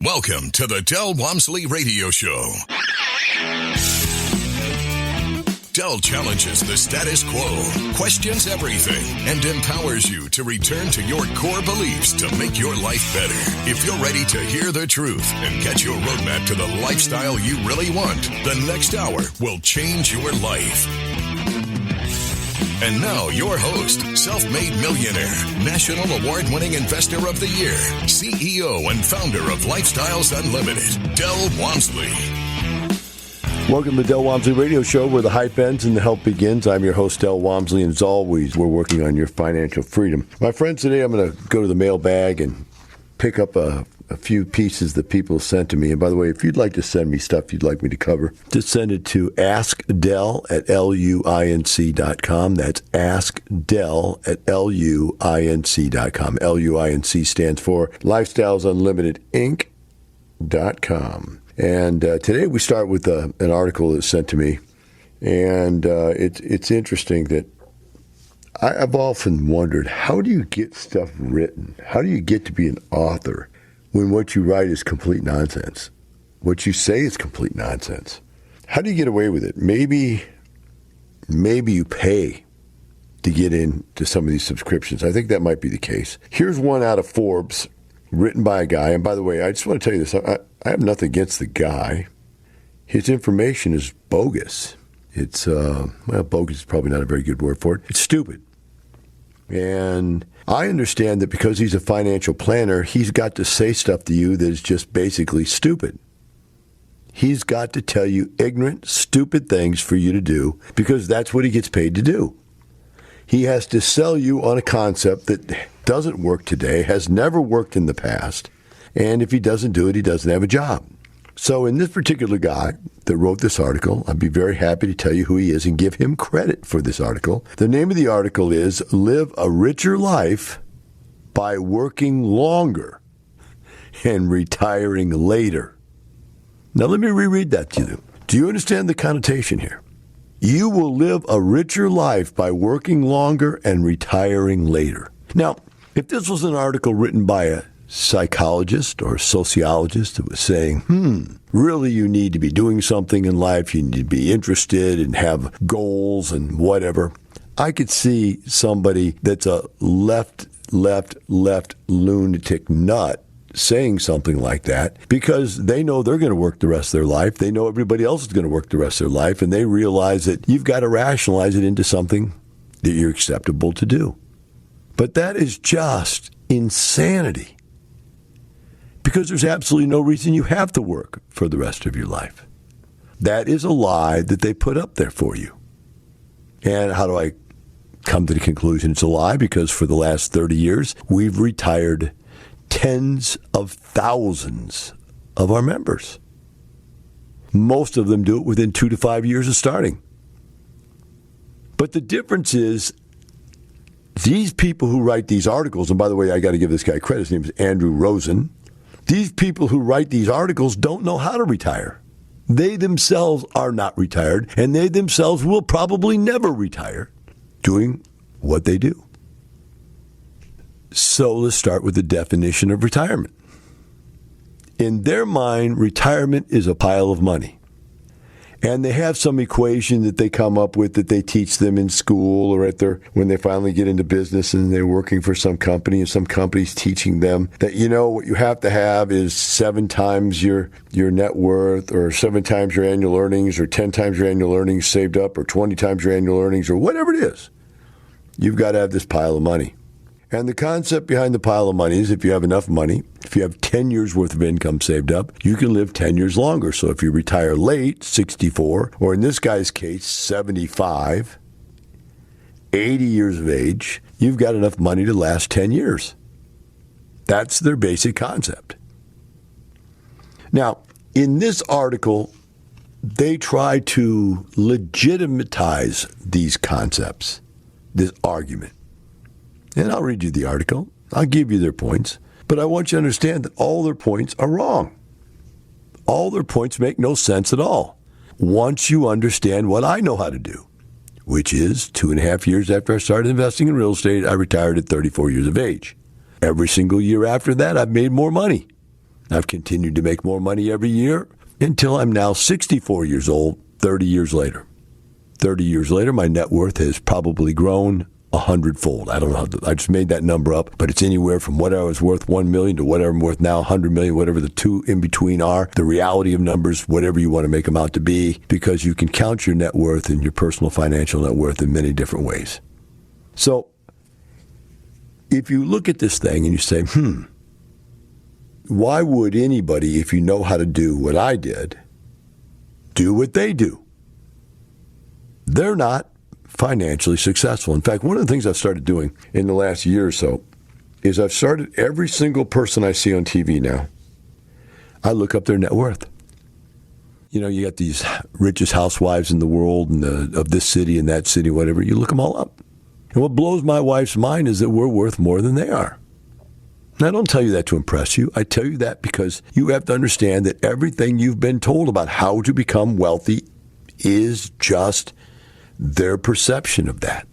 Welcome to the Del Walmsley Radio Show. Del challenges the status quo, questions everything, and empowers you to return to your core beliefs to make your life better. If you're ready to hear the truth and get your roadmap to the lifestyle you really want, the next hour will change your life. And now, your host, self-made millionaire, national award-winning investor of the year, CEO and founder of Lifestyles Unlimited, Del Walmsley. Welcome to the Del Walmsley Radio Show, where the hype ends and the help begins. I'm your host, Del Walmsley, and as always, we're working on your financial freedom. My friends, today I'm going to go to the mailbag and pick up a few pieces that people sent to me. And by the way, if you'd like to send me stuff you'd like me to cover, just send it to askdel@luinc.com. That's askdel@luinc.com. LUINC stands for LifestylesUnlimitedInc.com. And today we start with an article that's sent to me. And it's interesting that I've often wondered, how do you get stuff written? How do you get to be an author when what you write is complete nonsense? What you say is complete nonsense. How do you get away with it? Maybe you pay to get into some of these subscriptions. I think that might be the case. Here's one out of Forbes, written by a guy. And by the way, I just want to tell you this. I have nothing against the guy. His information is bogus. It's, bogus is probably not a very good word for it. It's stupid. And I understand that because he's a financial planner, he's got to say stuff to you that is just basically stupid. He's got to tell you ignorant, stupid things for you to do because that's what he gets paid to do. He has to sell you on a concept that doesn't work today, has never worked in the past, and if he doesn't do it, he doesn't have a job. So in this particular guy that wrote this article, I'd be very happy to tell you who he is and give him credit for this article. The name of the article is Live a Richer Life by Working Longer and Retiring Later. Now let me reread that to you. Do you understand the connotation here? You will live a richer life by working longer and retiring later. Now, if this was an article written by a psychologist or sociologist that was saying, really you need to be doing something in life, you need to be interested and have goals and whatever, I could see somebody that's a left lunatic nut saying something like that because they know they're going to work the rest of their life. They know everybody else is going to work the rest of their life, and they realize that you've got to rationalize it into something that you're acceptable to do. But that is just insanity. Because there's absolutely no reason you have to work for the rest of your life. That is a lie that they put up there for you. And how do I come to the conclusion it's a lie? Because for the last 30 years, we've retired tens of thousands of our members. Most of them do it within 2 to 5 years of starting. But the difference is these people who write these articles, and by the way, I got to give this guy credit, his name is Andrew Rosen. These people who write these articles don't know how to retire. They themselves are not retired, and they themselves will probably never retire doing what they do. So let's start with the definition of retirement. In their mind, retirement is a pile of money. And they have some equation that they come up with that they teach them in school or when they finally get into business and they're working for some company, and some company's teaching them that, what you have to have is 7 times your net worth, or 7 times your annual earnings, or 10 times your annual earnings saved up, or 20 times your annual earnings, or whatever it is. You've got to have this pile of money. And the concept behind the pile of money is if you have enough money, if you have 10 years worth of income saved up, you can live 10 years longer. So if you retire late, 64, or in this guy's case, 75, 80 years of age, you've got enough money to last 10 years. That's their basic concept. Now, in this article, they try to legitimatize these concepts, this argument. And I'll read you the article. I'll give you their points. But I want you to understand that all their points are wrong. All their points make no sense at all once you understand what I know how to do, which is 2.5 years after I started investing in real estate, I retired at 34 years of age. Every single year after that, I've made more money. I've continued to make more money every year until I'm now 64 years old, 30 years later. 30 years later, my net worth has probably grown 100-fold. I don't know. I just made that number up, but it's anywhere from what I was worth, 1 million, to whatever I'm worth now, 100 million, whatever the two in between are. The reality of numbers, whatever you want to make them out to be, because you can count your net worth and your personal financial net worth in many different ways. So if you look at this thing and you say, why would anybody, if you know how to do what I did, do what they do? They're not financially successful. In fact, one of the things I've started doing in the last year or so is I've started every single person I see on TV now, I look up their net worth. You know, you got these richest housewives in the world and of this city and that city, whatever. You look them all up. And what blows my wife's mind is that we're worth more than they are. And I don't tell you that to impress you. I tell you that because you have to understand that everything you've been told about how to become wealthy is just their perception of that.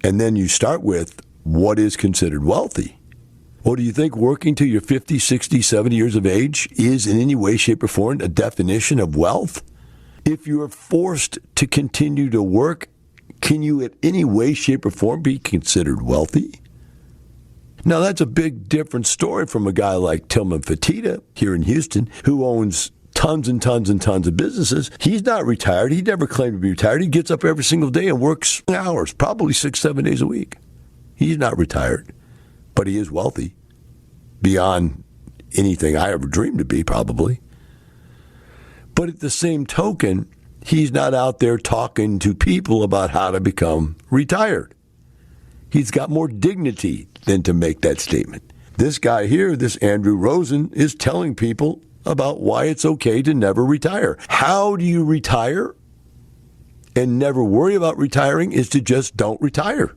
And then you start with what is considered wealthy. Well, do you think working till you're 50, 60, 70 years of age is in any way, shape, or form a definition of wealth? If you are forced to continue to work, can you in any way, shape, or form be considered wealthy? Now, that's a big different story from a guy like Tillman Fertitta here in Houston, who owns tons and tons and tons of businesses. He's not retired. He never claimed to be retired. He gets up every single day and works hours, probably 6, 7 days a week. He's not retired, but he is wealthy beyond anything I ever dreamed to be, probably. But at the same token, he's not out there talking to people about how to become retired. He's got more dignity than to make that statement. This guy here, this Andrew Rosen, is telling people about why it's okay to never retire. How do you retire and never worry about retiring is to just don't retire.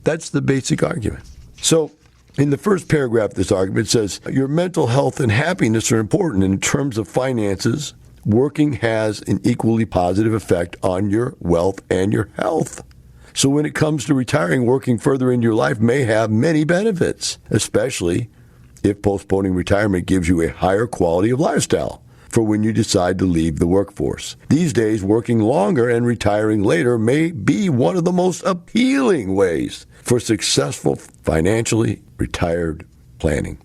That's the basic argument. So in the first paragraph of this argument, it says, your mental health and happiness are important. In terms of finances, working has an equally positive effect on your wealth and your health. So when it comes to retiring, working further into your life may have many benefits, especially if postponing retirement gives you a higher quality of lifestyle for when you decide to leave the workforce. These days, working longer and retiring later may be one of the most appealing ways for successful financially retired planning.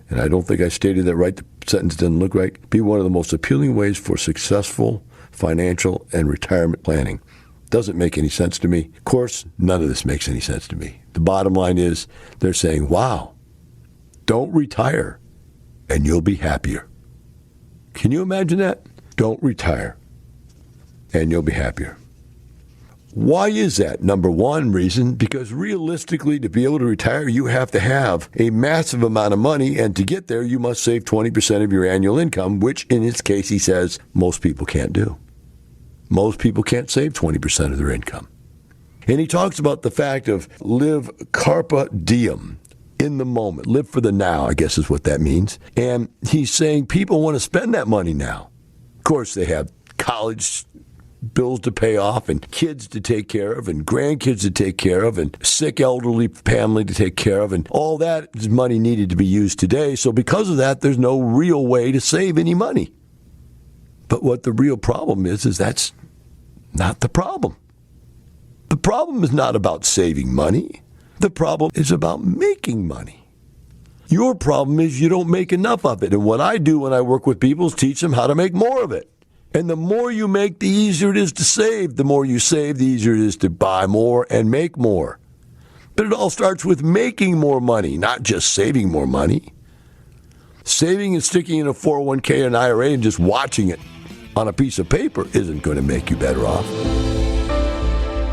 And I don't think I stated that right. The sentence didn't look right. Be one of the most appealing ways for successful financial and retirement planning. Doesn't make any sense to me. Of course, none of this makes any sense to me. The bottom line is they're saying, wow, don't retire and you'll be happier. Can you imagine that? Don't retire and you'll be happier. Why is that? Number one reason, because realistically, to be able to retire, you have to have a massive amount of money, and to get there, you must save 20% of your annual income, which in its case, he says, most people can't do. Most people can't save 20% of their income. And he talks about the fact of live carpe diem, in the moment. Live for the now, I guess is what that means. And he's saying people want to spend that money now. Of course, they have college bills to pay off and kids to take care of and grandkids to take care of and sick elderly family to take care of, and all that is money needed to be used today. So because of that, there's no real way to save any money. But what the real problem is that's not the problem. The problem is not about saving money. The problem is about making money. Your problem is you don't make enough of it. And what I do when I work with people is teach them how to make more of it. And the more you make, the easier it is to save. The more you save, the easier it is to buy more and make more. But it all starts with making more money, not just saving more money. Saving and sticking in a 401k or an IRA and just watching it on a piece of paper isn't going to make you better off.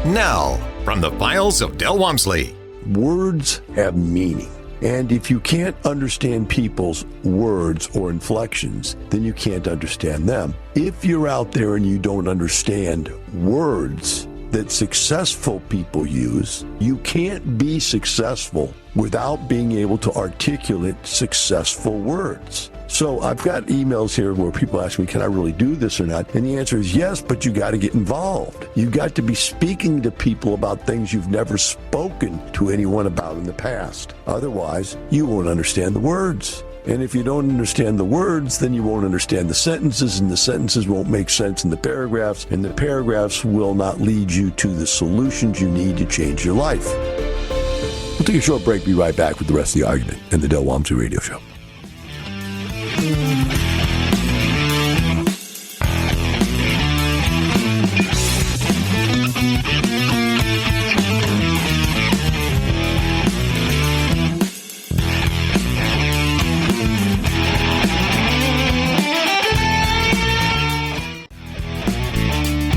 Now, from the files of Del Walmsley. Words have meaning. And if you can't understand people's words or inflections, then you can't understand them. If you're out there and you don't understand words, that successful people use. You can't be successful without being able to articulate successful words. So I've got emails here where people ask me, can I really do this or not? And the answer is yes, but you got to get involved. You've got to be speaking to people about things you've never spoken to anyone about in the past. Otherwise, you won't understand the words. And if you don't understand the words, then you won't understand the sentences, and the sentences won't make sense in the paragraphs, and the paragraphs will not lead you to the solutions you need to change your life. We'll take a short break, be right back with the rest of the argument in the Del Walmsley Radio Show.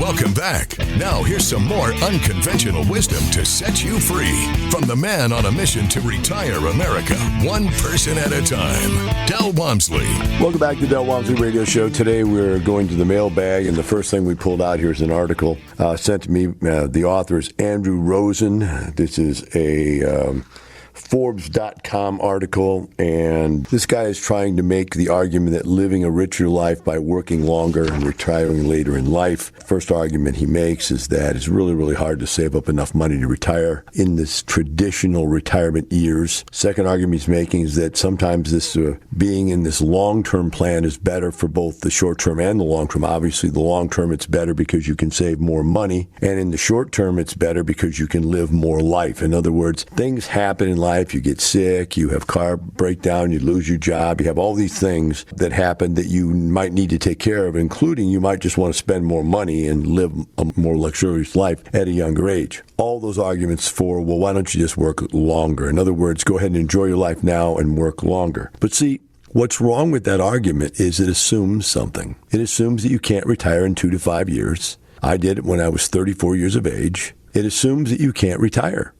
Welcome back. Now here's some more unconventional wisdom to set you free from the man on a mission to retire America, one person at a time, Del Walmsley. Welcome back to the Del Walmsley Radio Show. Today we're going to the mailbag, and the first thing we pulled out here is an article sent to me. The author is Andrew Rosen. This is a Forbes.com article, and this guy is trying to make the argument that living a richer life by working longer and retiring later in life. First argument he makes is that it's really, really hard to save up enough money to retire in this traditional retirement years. Second argument he's making is that sometimes this being in this long-term plan is better for both the short-term and the long-term. Obviously, the long-term it's better because you can save more money, and in the short-term it's better because you can live more life. In other words, things happen in life. You get sick, you have car breakdown, you lose your job, you have all these things that happen that you might need to take care of, including you might just want to spend more money and live a more luxurious life at a younger age. All those arguments for, well, why don't you just work longer? In other words, go ahead and enjoy your life now and work longer. But see, what's wrong with that argument is it assumes something. It assumes that you can't retire in 2 to 5 years. I did it when I was 34 years of age. It assumes that you can't retire.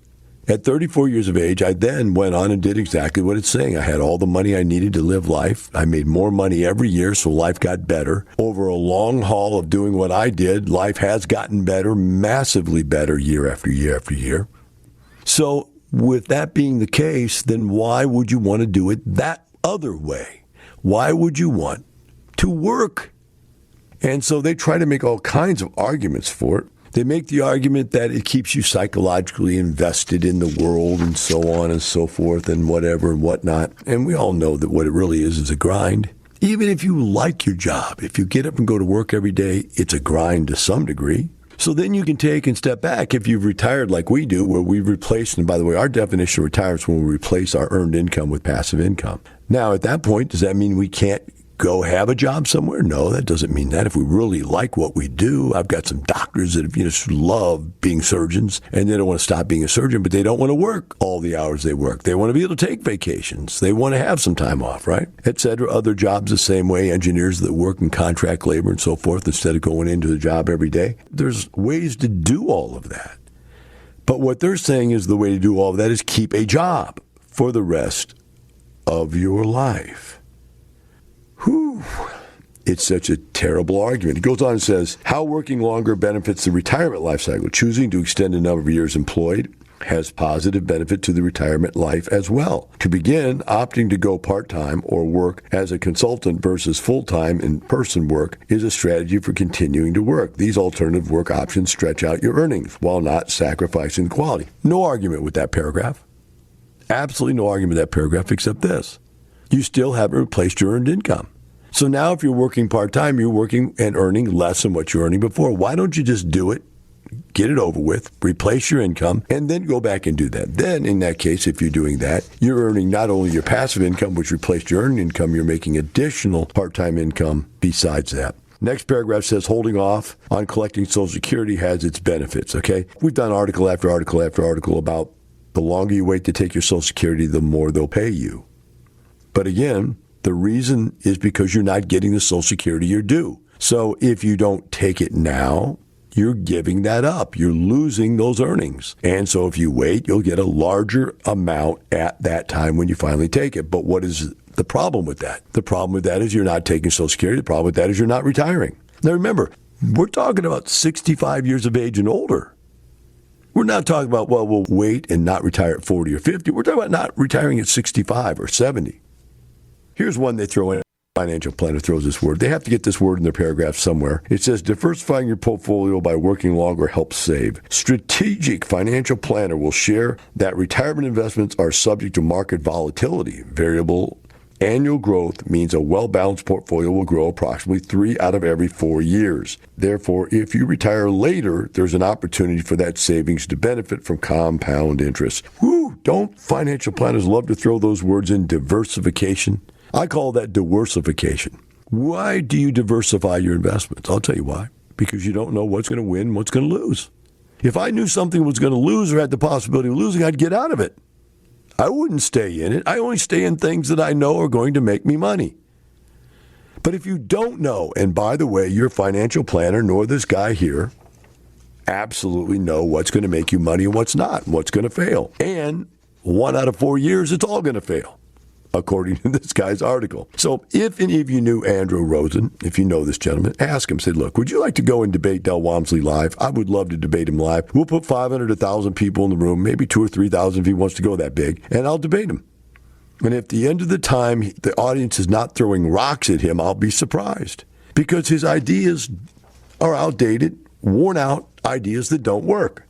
At 34 years of age, I then went on and did exactly what it's saying. I had all the money I needed to live life. I made more money every year, so life got better. Over a long haul of doing what I did, life has gotten better, massively better year after year after year. So with that being the case, then why would you want to do it that other way? Why would you want to work? And so they try to make all kinds of arguments for it. They make the argument that it keeps you psychologically invested in the world and so on and so forth and whatever and whatnot. And we all know that what it really is a grind. Even if you like your job, if you get up and go to work every day, it's a grind to some degree. So then you can take and step back if you've retired like we do, where we've replaced, and by the way, our definition of retirement is when we replace our earned income with passive income. Now, at that point, does that mean we can't go have a job somewhere? No, that doesn't mean that. If we really like what we do, I've got some doctors that just love being surgeons, and they don't want to stop being a surgeon, but they don't want to work all the hours they work. They want to be able to take vacations. They want to have some time off, right? Et cetera. Other jobs the same way, engineers that work in contract labor and so forth, instead of going into the job every day. There's ways to do all of that. But what they're saying is the way to do all of that is keep a job for the rest of your life. Whew. It's such a terrible argument. It goes on and says, how working longer benefits the retirement life cycle. Choosing to extend the number of years employed has positive benefit to the retirement life as well. To begin, opting to go part-time or work as a consultant versus full-time in-person work is a strategy for continuing to work. These alternative work options stretch out your earnings while not sacrificing quality. No argument with that paragraph. Absolutely no argument with that paragraph except this. You still haven't replaced your earned income. So now if you're working part-time, you're working and earning less than what you're earning before. Why don't you just do it, get it over with, replace your income, and then go back and do that? Then, in that case, if you're doing that, you're earning not only your passive income, which replaced your earned income, you're making additional part-time income besides that. Next paragraph says holding off on collecting Social Security has its benefits, okay? We've done article after article after article about the longer you wait to take your Social Security, the more they'll pay you. But again, the reason is because you're not getting the Social Security you're due. So if you don't take it now, you're giving that up. You're losing those earnings. And so if you wait, you'll get a larger amount at that time when you finally take it. But what is the problem with that? The problem with that is you're not taking Social Security. The problem with that is you're not retiring. Now remember, we're talking about 65 years of age and older. We're not talking about, well, we'll wait and not retire at 40 or 50. We're talking about not retiring at 65 or 70. Here's one they throw in. Financial planner throws this word. They have to get this word in their paragraph somewhere. It says, diversifying your portfolio by working longer helps save. Strategic financial planner will share that retirement investments are subject to market volatility. Variable annual growth means a well-balanced portfolio will grow approximately 3 out of every 4 years. Therefore, if you retire later, there's an opportunity for that savings to benefit from compound interest. Woo! Don't financial planners love to throw those words in? Diversification. I call that diversification. Why do you diversify your investments? I'll tell you why. Because you don't know what's going to win, what's going to lose. If I knew something was going to lose or had the possibility of losing, I'd get out of it. I wouldn't stay in it. I only stay in things that I know are going to make me money. But if you don't know, and by the way, your financial planner nor this guy here absolutely know what's going to make you money and what's not, and what's going to fail. And 1 out of 4 years, it's all going to fail, according to this guy's article. So if any of you knew Andrew Rosen, if you know this gentleman, ask him, say, look, would you like to go and debate Del Walmsley live? I would love to debate him live. We'll put 500 to 1,000 people in the room, maybe 2,000 or 3,000 if he wants to go that big, and I'll debate him. And if at the end of the time the audience is not throwing rocks at him, I'll be surprised. Because his ideas are outdated, worn out ideas that don't work.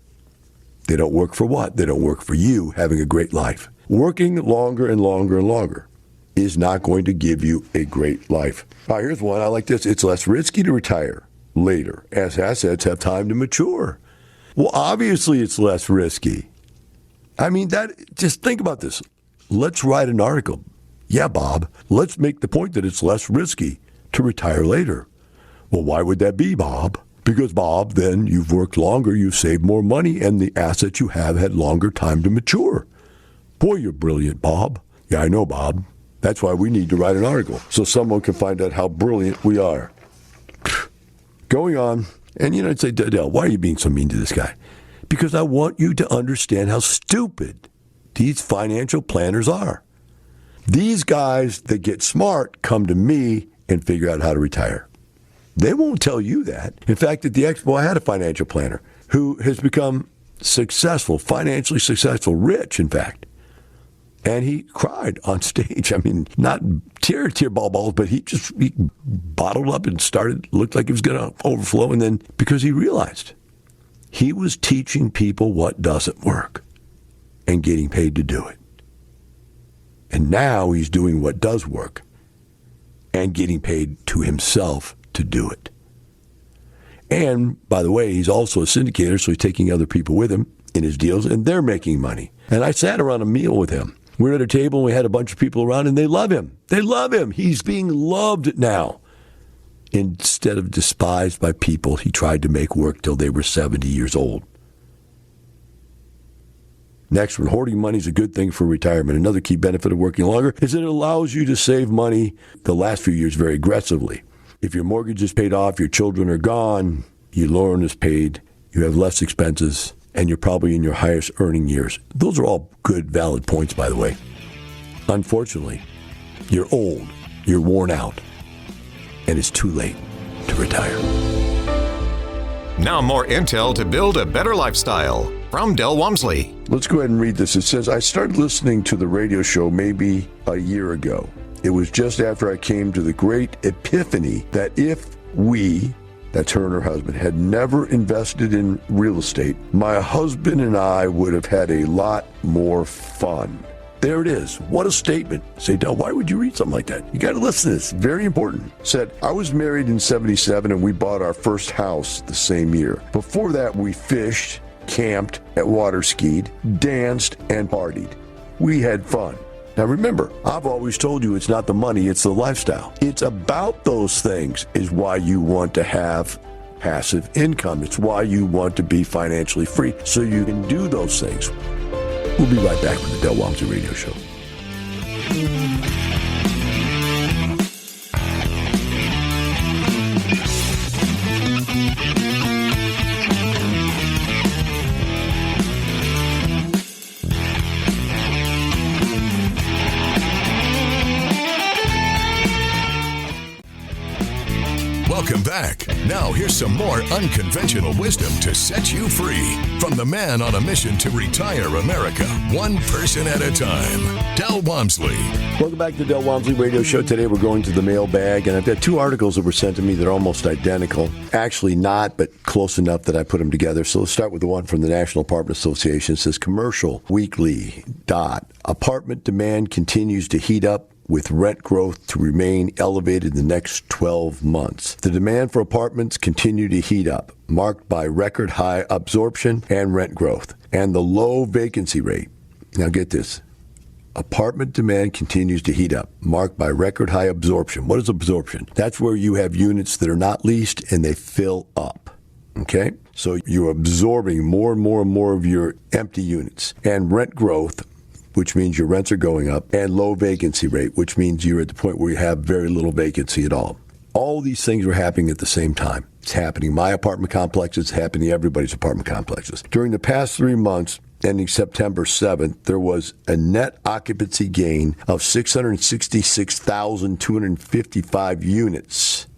They don't work for what? They don't work for you having a great life. Working longer and longer and longer is not going to give you a great life. All right, here's one. I like this. It's less risky to retire later as assets have time to mature. Well, obviously it's less risky. I mean, just think about this. Let's write an article. Yeah, Bob, let's make the point that it's less risky to retire later. Well, why would that be, Bob? Because, Bob, then you've worked longer, you've saved more money, and the assets you have had longer time to mature. Boy, you're brilliant, Bob. Yeah, I know, Bob. That's why we need to write an article, so someone can find out how brilliant we are. Going on, and I'd say, Del, why are you being so mean to this guy? Because I want you to understand how stupid these financial planners are. These guys that get smart come to me and figure out how to retire. They won't tell you that. In fact, at the expo, I had a financial planner who has become successful, financially successful, rich, in fact. And he cried on stage. I mean, not tear balls, but he bottled up and looked like it was going to overflow. And then because he realized he was teaching people what doesn't work and getting paid to do it. And now he's doing what does work and getting paid to himself to do it. And, by the way, he's also a syndicator, so he's taking other people with him in his deals, and they're making money. And I sat around a meal with him. We were at a table, and we had a bunch of people around, and they love him. They love him. He's being loved now instead of despised by people he tried to make work till they were 70 years old. Next one, hoarding money is a good thing for retirement. Another key benefit of working longer is that it allows you to save money the last few years very aggressively. If your mortgage is paid off, your children are gone, your loan is paid, you have less expenses, and you're probably in your highest earning years. Those are all good, valid points, by the way. Unfortunately, you're old, you're worn out, and it's too late to retire. Now more intel to build a better lifestyle from Del Walmsley. Let's go ahead and read this. It says, I started listening to the radio show maybe a year ago. It was just after I came to the great epiphany that if we, that's her and her husband, had never invested in real estate, my husband and I would have had a lot more fun. There it is. What a statement. Say, Del, why would you read something like that? You got to listen to this. Very important. Said, I was married in 77 and we bought our first house the same year. Before that, we fished, camped, at water skied, danced, and partied. We had fun. Now remember, I've always told you it's not the money, it's the lifestyle. It's about those things is why you want to have passive income. It's why you want to be financially free, so you can do those things. We'll be right back with the Del Walmsley Radio Show. Welcome back. Now here's some more unconventional wisdom to set you free from the man on a mission to retire America, one person at a time, Del Walmsley. Welcome back to the Del Walmsley Radio Show. Today we're going to the mailbag, and I've got two articles that were sent to me that are almost identical. Actually not, but close enough that I put them together. So let's start with the one from the National Apartment Association. It says, Commercial Weekly. Apartment demand continues to heat up with rent growth to remain elevated in the next 12 months. The demand for apartments continue to heat up, marked by record high absorption and rent growth, and the low vacancy rate. Now get this. Apartment demand continues to heat up, marked by record high absorption. What is absorption? That's where you have units that are not leased and they fill up. Okay? So you're absorbing more and more and more of your empty units. And rent growth, which means your rents are going up, and low vacancy rate, which means you're at the point where you have very little vacancy at all. All these things are happening at the same time. It's happening in my apartment complex. It's happening in everybody's apartment complexes. During the past 3 months, ending September 7th, there was a net occupancy gain of 666,255 units.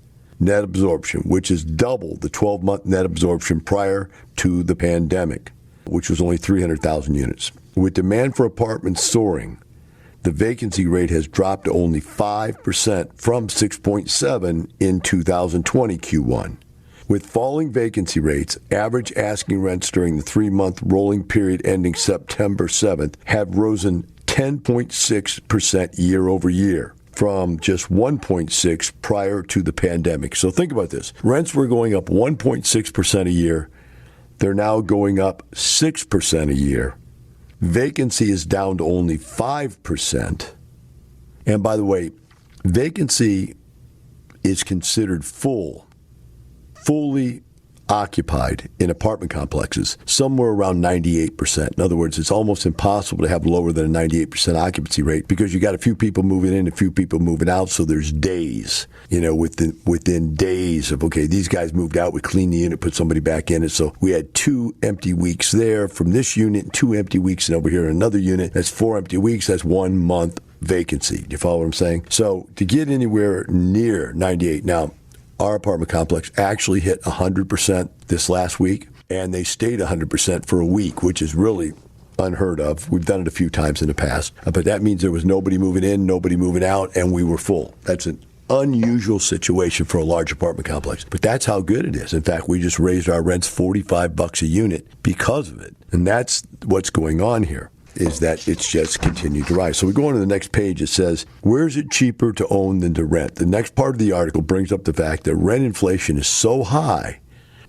Net absorption, which is double the 12-month net absorption prior to the pandemic, which was only 300,000 units. With demand for apartments soaring, the vacancy rate has dropped to only 5% from 6.7% in 2020 Q1. With falling vacancy rates, average asking rents during the 3-month rolling period ending September 7th have risen 10.6% year over year, from just 1.6% prior to the pandemic. So think about this. Rents were going up 1.6% a year. They're now going up 6% a year. Vacancy is down to only 5%. And by the way, vacancy is considered fully occupied in apartment complexes, somewhere around 98%. In other words, it's almost impossible to have lower than a 98% occupancy rate because you got a few people moving in, a few people moving out, so there's days, within days of, okay, these guys moved out, we cleaned the unit, put somebody back in it. So we had 2 empty weeks there from this unit and 2 empty weeks and over here in another unit. That's 4 empty weeks. That's 1 month vacancy. Do you follow what I'm saying? So to get anywhere near 98, now, our apartment complex actually hit 100% this last week, and they stayed 100% for a week, which is really unheard of. We've done it a few times in the past, but that means there was nobody moving in, nobody moving out, and we were full. That's an unusual situation for a large apartment complex, but that's how good it is. In fact, we just raised our rents $45 a unit because of it, and that's what's going on here, is that it's just continued to rise. So we go on to the next page. It says, where is it cheaper to own than to rent? The next part of the article brings up the fact that rent inflation is so high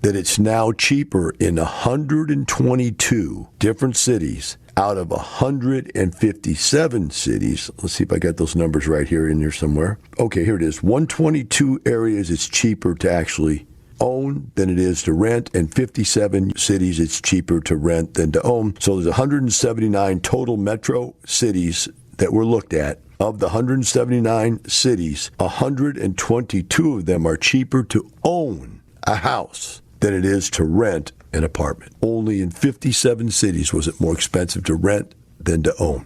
that it's now cheaper in 122 different cities out of 157 cities. Let's see if I got those numbers right here in there somewhere. Okay, here it is. 122 areas it's cheaper to actually own than it is to rent, and 57 cities it's cheaper to rent than to own. So there's 179 total metro cities that were looked at. Of the 179 cities, 122 of them are cheaper to own a house than it is to rent an apartment. Only in 57 cities was it more expensive to rent than to own.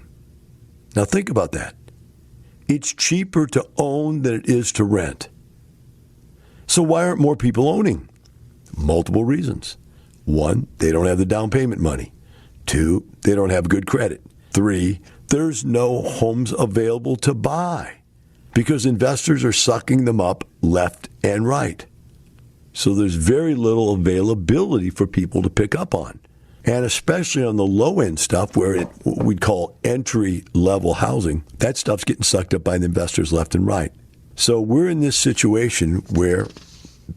Now think about that. It's cheaper to own than it is to rent. So why aren't more people owning? Multiple reasons. 1, they don't have the down payment money. 2, they don't have good credit. 3, there's no homes available to buy because investors are sucking them up left and right. So there's very little availability for people to pick up on. And especially on the low-end stuff where what we'd call entry-level housing, that stuff's getting sucked up by the investors left and right. So we're in this situation where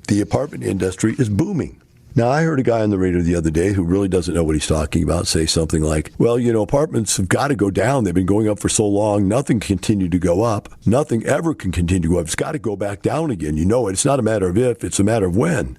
the apartment industry is booming. Now, I heard a guy on the radio the other day who really doesn't know what he's talking about say something like, well, apartments have got to go down. They've been going up for so long. Nothing can continue to go up. Nothing ever can continue to go up. It's got to go back down again. You know it. It's not a matter of if, it's a matter of when.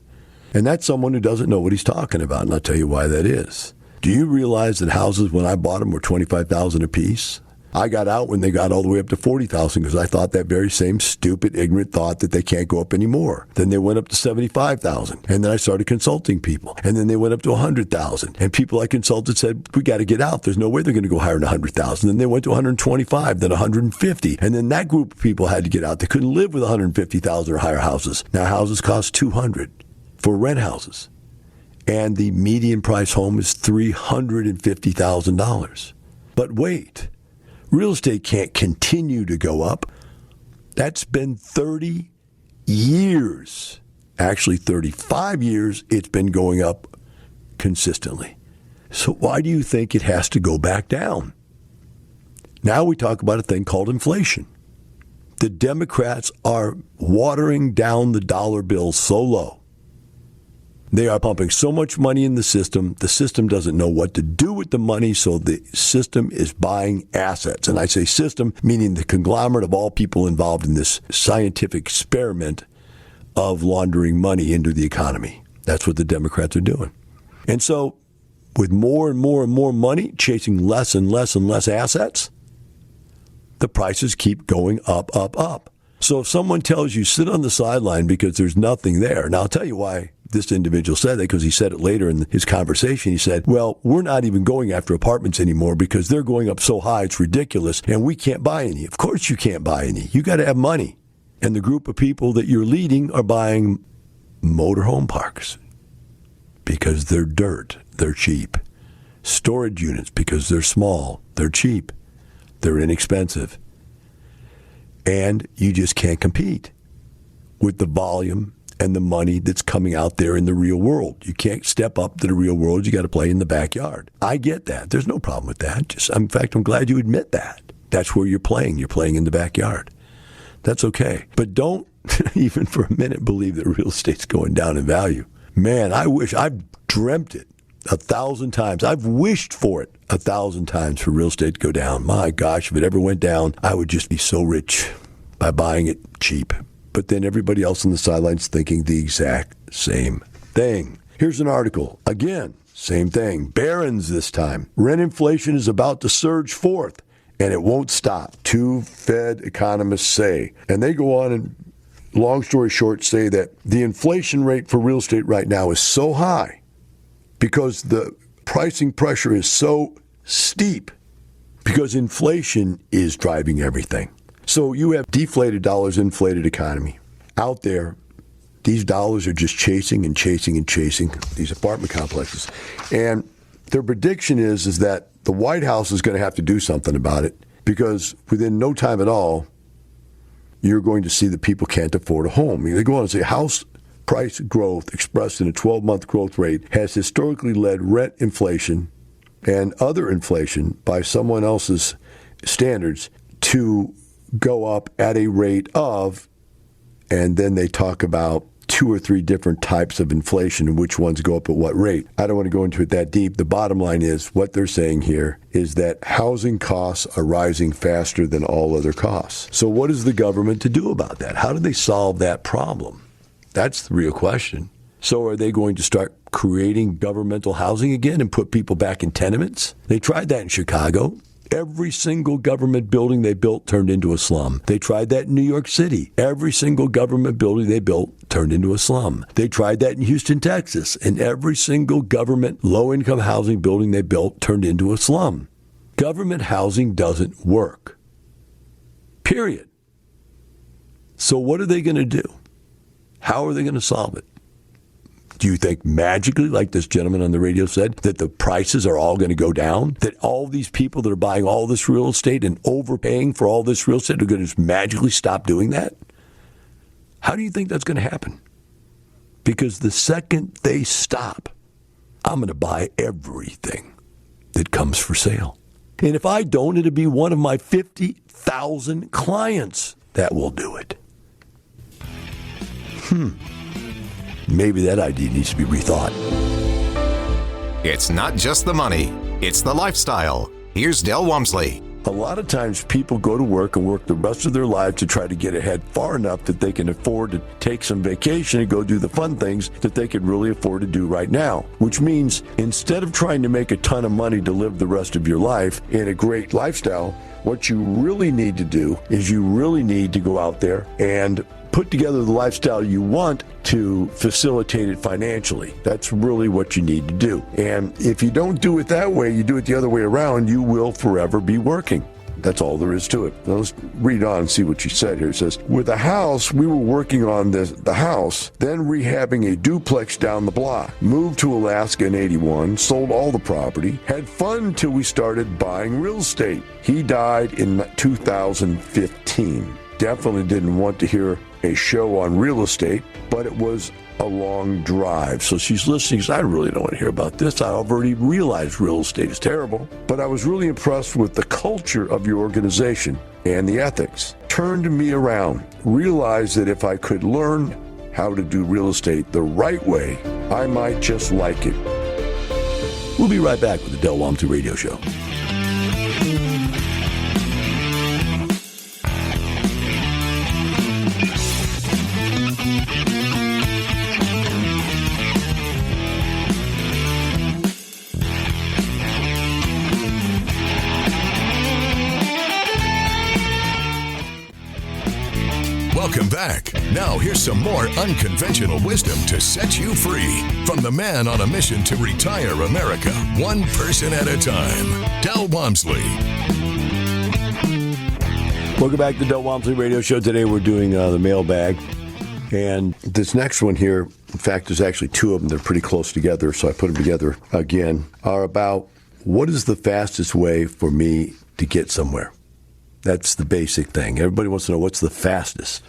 And that's someone who doesn't know what he's talking about, and I'll tell you why that is. Do you realize that houses, when I bought them, were $25,000 a piece? I got out when they got all the way up to 40,000 because I thought that very same stupid, ignorant thought that they can't go up anymore. Then they went up to 75,000. And then I started consulting people. And then they went up to 100,000. And people I consulted said, we got to get out. There's no way they're going to go higher than 100,000. Then they went to 125, then 150. And then that group of people had to get out. They couldn't live with 150,000 or higher houses. Now houses cost 200 for rent houses. And the median price home is $350,000. But wait, real estate can't continue to go up. That's been 30 years. Actually, 35 years it's been going up consistently. So why do you think it has to go back down? Now we talk about a thing called inflation. The Democrats are watering down the dollar bill so low. They are pumping so much money in the system doesn't know what to do with the money, so the system is buying assets. And I say system, meaning the conglomerate of all people involved in this scientific experiment of laundering money into the economy. That's what the Democrats are doing. And so with more and more and more money chasing less and less and less assets, the prices keep going up, up, up. So if someone tells you sit on the sideline because there's nothing there, now I'll tell you why this individual said that, because he said it later in his conversation. He said, well, we're not even going after apartments anymore because they're going up so high, it's ridiculous, and we can't buy any. Of course you can't buy any. You got to have money. And the group of people that you're leading are buying motorhome parks because they're dirt, they're cheap. Storage units because they're small, they're cheap, they're inexpensive. And you just can't compete with the volume and the money that's coming out there in the real world. You can't step up to the real world. You got to play in the backyard. I get that. There's no problem with that. In fact, I'm glad you admit that. That's where you're playing. You're playing in the backyard. That's okay. But don't even for a minute believe that real estate's going down in value. Man, I've dreamt it 1,000 times. I've wished for it 1,000 times for real estate to go down. My gosh, if it ever went down, I would just be so rich by buying it cheap. But then everybody else on the sidelines thinking the exact same thing. Here's an article. Again, same thing. Barron's this time. Rent inflation is about to surge forth, and it won't stop. Two Fed economists say. And they go on and, long story short, say that the inflation rate for real estate right now is so high because the pricing pressure is so steep because inflation is driving everything. So you have deflated dollars, inflated economy. Out there, these dollars are just chasing and chasing and chasing these apartment complexes. And their prediction is that the White House is going to have to do something about it because within no time at all, you're going to see that people can't afford a home. I mean, they go on and say house price growth expressed in a 12-month growth rate has historically led rent inflation and other inflation by someone else's standards to go up at a rate of, and then they talk about 2 or 3 different types of inflation and which ones go up at what rate. I don't want to go into it that deep. The bottom line is what they're saying here is that housing costs are rising faster than all other costs. So what is the government to do about that? How do they solve that problem? That's the real question. So are they going to start creating governmental housing again and put people back in tenements? They tried that in Chicago. Every single government building they built turned into a slum. They tried that in New York City. Every single government building they built turned into a slum. They tried that in Houston, Texas. And every single government low-income housing building they built turned into a slum. Government housing doesn't work. Period. So what are they going to do? How are they going to solve it? Do you think magically, like this gentleman on the radio said, that the prices are all going to go down? That all these people that are buying all this real estate and overpaying for all this real estate are going to just magically stop doing that? How do you think that's going to happen? Because the second they stop, I'm going to buy everything that comes for sale. And if I don't, it'll be one of my 50,000 clients that will do it. Maybe that idea needs to be rethought. It's not just the money, it's the lifestyle. Here's Del Walmsley. A lot of times people go to work and work the rest of their lives to try to get ahead far enough that they can afford to take some vacation and go do the fun things that they could really afford to do right now. Which means instead of trying to make a ton of money to live the rest of your life in a great lifestyle, what you really need to do is you really need to go out there and put together the lifestyle you want to facilitate it financially. That's really what you need to do. And if you don't do it that way, you do it the other way around, you will forever be working. That's all there is to it. Now let's read on and see what she said here. It says, with a house, we were working on the house, then rehabbing a duplex down the block. Moved to Alaska in 81, sold all the property, had fun till we started buying real estate. He died in 2015. Definitely didn't want to hear a show on real estate, but it was a long drive. So she's listening. She says, I really don't want to hear about this. I already realized real estate is terrible, but I was really impressed with the culture of your organization and the ethics. Turned me around. Realized that if I could learn how to do real estate the right way, I might just like it. We'll be right back with the Del Walmsley Radio Show. Welcome back. Now here's some more unconventional wisdom to set you free from the man on a mission to retire America, one person at a time, Del Walmsley. Welcome back to the Del Walmsley Radio Show. Today we're doing the mailbag. And this next one here, in fact, there's actually two of them. They're pretty close together, so I put them together again, are about what is the fastest way for me to get somewhere? That's the basic thing. Everybody wants to know what's the fastest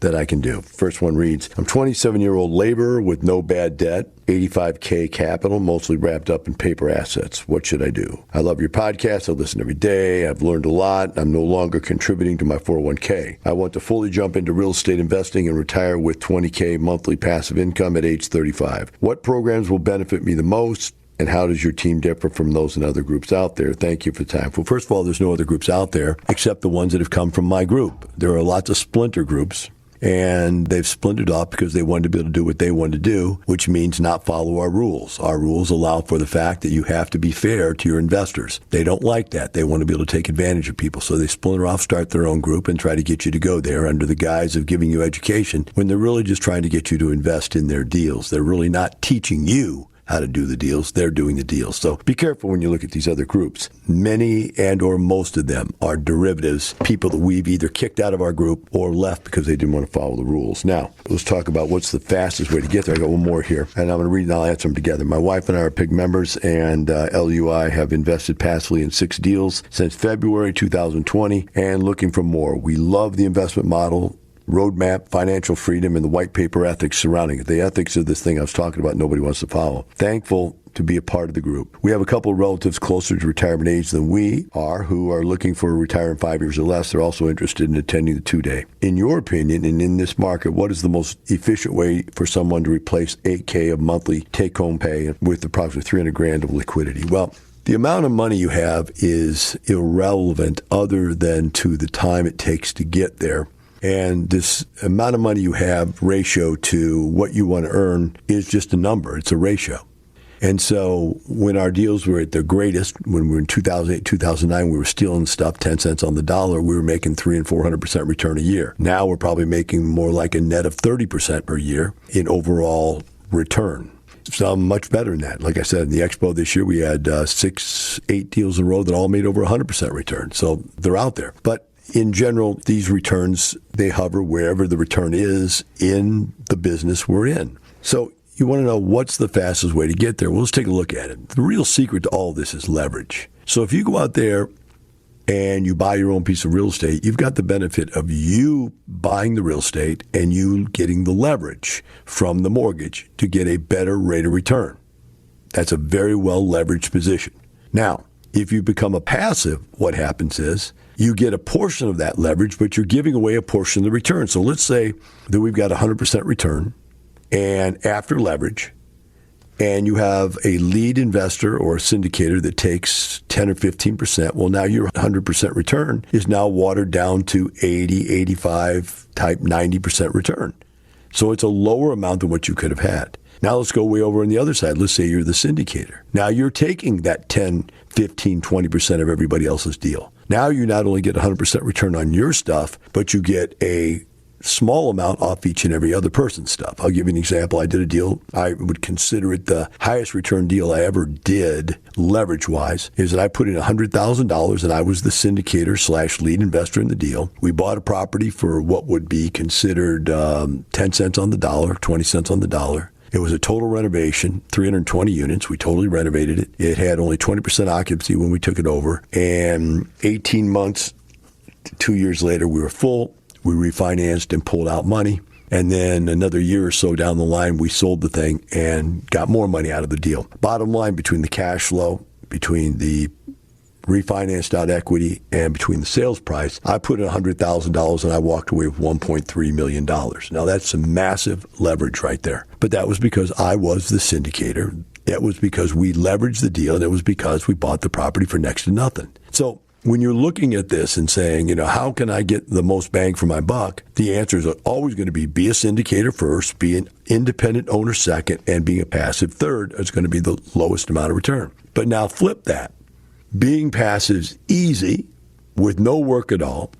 that I can do. First one reads, I'm 27-year-old laborer with no bad debt, $85K capital, mostly wrapped up in paper assets. What should I do? I love your podcast. I listen every day. I've learned a lot. I'm no longer contributing to my 401K. I want to fully jump into real estate investing and retire with $20K monthly passive income at age 35. What programs will benefit me the most? And how does your team differ from those in other groups out there? Thank you for the time. Well, first of all, there's no other groups out there except the ones that have come from my group. There are lots of splinter groups, and they've splintered off because they wanted to be able to do what they wanted to do, which means not follow our rules. Our rules allow for the fact that you have to be fair to your investors. They don't like that. They want to be able to take advantage of people. So they splinter off, start their own group, and try to get you to go there under the guise of giving you education when they're really just trying to get you to invest in their deals. They're really not teaching you how to do the deals. They're doing the deals. So be careful when you look at these other groups. Many and or most of them are derivatives, people that we've either kicked out of our group or left because they didn't want to follow the rules. Now, let's talk about what's the fastest way to get there. I got one more here, and I'm going to read and I'll answer them together. My wife and I are PIG members, and LUI have invested passively in 6 deals since February 2020 and looking for more. We love the investment model, roadmap, financial freedom, and the white paper ethics surrounding it. The ethics of this thing I was talking about, nobody wants to follow. Thankful to be a part of the group. We have a couple of relatives closer to retirement age than we are who are looking for a retire in 5 years or less. They're also interested in attending the 2-day. In your opinion, and in this market, what is the most efficient way for someone to replace $8K of monthly take-home pay with approximately $300,000 of liquidity? Well, the amount of money you have is irrelevant other than to the time it takes to get there. And this amount of money you have ratio to what you want to earn is just a number. It's a ratio. And so when our deals were at their greatest, when we were in 2008, 2009, we were stealing stuff 10 cents on the dollar. We were making 300% and 400% return a year. Now we're probably making more like a net of 30% per year in overall return. Some much better than that. Like I said, in the expo this year, we had 8 deals in a row that all made over 100% return. So they're out there. But in general, these returns, they hover wherever the return is in the business we're in. So you want to know what's the fastest way to get there. Well, let's take a look at it. The real secret to all this is leverage. So if you go out there and you buy your own piece of real estate, you've got the benefit of you buying the real estate and you getting the leverage from the mortgage to get a better rate of return. That's a very well leveraged position. Now, if you become a passive, what happens is you get a portion of that leverage, but you're giving away a portion of the return. So let's say that we've got 100% return, and after leverage, and you have a lead investor or a syndicator that takes 10 or 15%, well, now your 100% return is now watered down to 80, 85 type 90% return. So it's a lower amount than what you could have had. Now let's go way over on the other side. Let's say you're the syndicator. Now you're taking that 10, 15, 20% of everybody else's deal. Now you not only get 100% return on your stuff, but you get a small amount off each and every other person's stuff. I'll give you an example. I did a deal. I would consider it the highest return deal I ever did, leverage-wise, is that I put in $100,000 and I was the syndicator / lead investor in the deal. We bought a property for what would be considered 10 cents on the dollar, 20 cents on the dollar. It was a total renovation, 320 units. We totally renovated it. It had only 20% occupancy when we took it over. And 18 months, 2 years later, we were full. We refinanced and pulled out money. And then another year or so down the line, we sold the thing and got more money out of the deal. Bottom line, between the cash flow, between the refinanced out equity, and between the sales price, I put in $100,000 and I walked away with $1.3 million. Now, that's some massive leverage right there. But that was because I was the syndicator. It was because we leveraged the deal, and it was because we bought the property for next to nothing. So when you're looking at this and saying, how can I get the most bang for my buck? The answer is always going to be a syndicator first, be an independent owner second, and being a passive third is going to be the lowest amount of return. But now flip that. Being passive is easy with no work at all.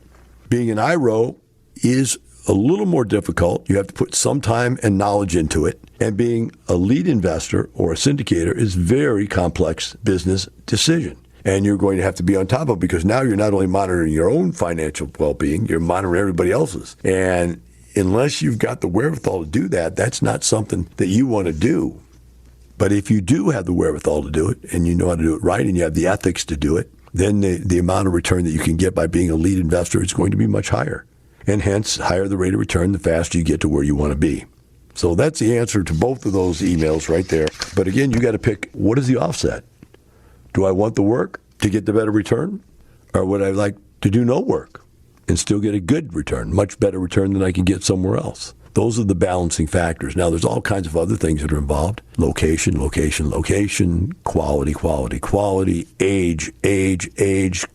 Being an IRO is a little more difficult. You have to put some time and knowledge into it. And being a lead investor or a syndicator is very complex business decision. And you're going to have to be on top of it because now you're not only monitoring your own financial well-being, you're monitoring everybody else's. And unless you've got the wherewithal to do that, that's not something that you want to do. But if you do have the wherewithal to do it, and you know how to do it right, and you have the ethics to do it, then the amount of return that you can get by being a lead investor is going to be much higher. And hence, higher the rate of return, the faster you get to where you want to be. So that's the answer to both of those emails right there. But again, you got to pick, what is the offset? Do I want the work to get the better return? Or would I like to do no work and still get a good return, much better return than I can get somewhere else? Those are the balancing factors. Now, there's all kinds of other things that are involved. Location, quality, age,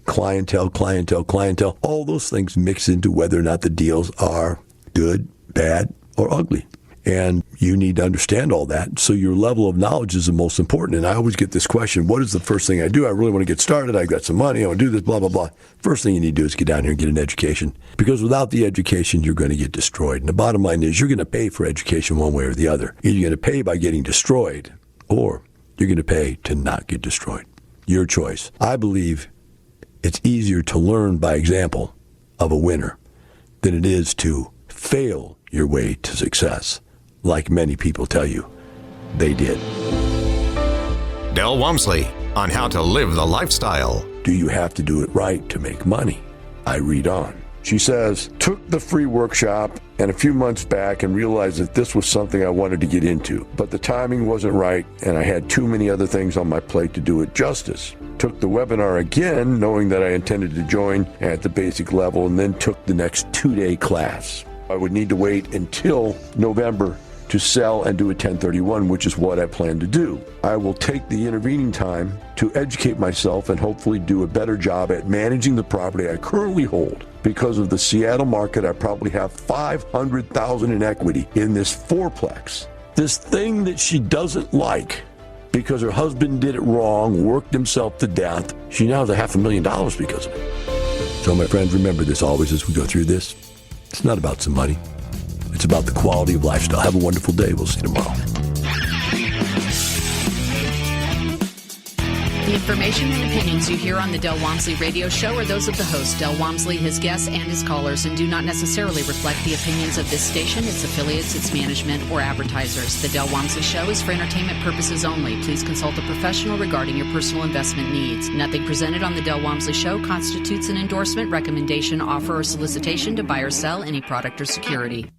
clientele. All those things mix into whether or not the deals are good, bad, or ugly. And you need to understand all that. So your level of knowledge is the most important. And I always get this question, what is the first thing I do? I really want to get started. I got some money. I want to do this, blah, blah, blah. First thing you need to do is get down here and get an education. Because without the education, you're going to get destroyed. And the bottom line is you're going to pay for education one way or the other. Either you're going to pay by getting destroyed, or you're going to pay to not get destroyed. Your choice. I believe it's easier to learn by example of a winner than it is to fail your way to success, like many people tell you they did. Del Walmsley on how to live the lifestyle. Do you have to do it right to make money? I read on. She says, took the free workshop and a few months back and realized that this was something I wanted to get into, but the timing wasn't right and I had too many other things on my plate to do it justice. Took the webinar again, knowing that I intended to join at the basic level, and then took the next 2-day class. I would need to wait until November to sell and do a 1031, which is what I plan to do. I will take the intervening time to educate myself and hopefully do a better job at managing the property I currently hold. Because of the Seattle market, I probably have $500,000 in equity in this fourplex. This thing that she doesn't like because her husband did it wrong, worked himself to death. She now has $500,000 because of it. So my friends, remember this always as we go through this. It's not about some money. It's about the quality of lifestyle. Have a wonderful day. We'll see you tomorrow. The information and opinions you hear on the Del Walmsley radio show are those of the host, Del Walmsley, his guests, and his callers, and do not necessarily reflect the opinions of this station, its affiliates, its management, or advertisers. The Del Walmsley show is for entertainment purposes only. Please consult a professional regarding your personal investment needs. Nothing presented on the Del Walmsley show constitutes an endorsement, recommendation, offer, or solicitation to buy or sell any product or security.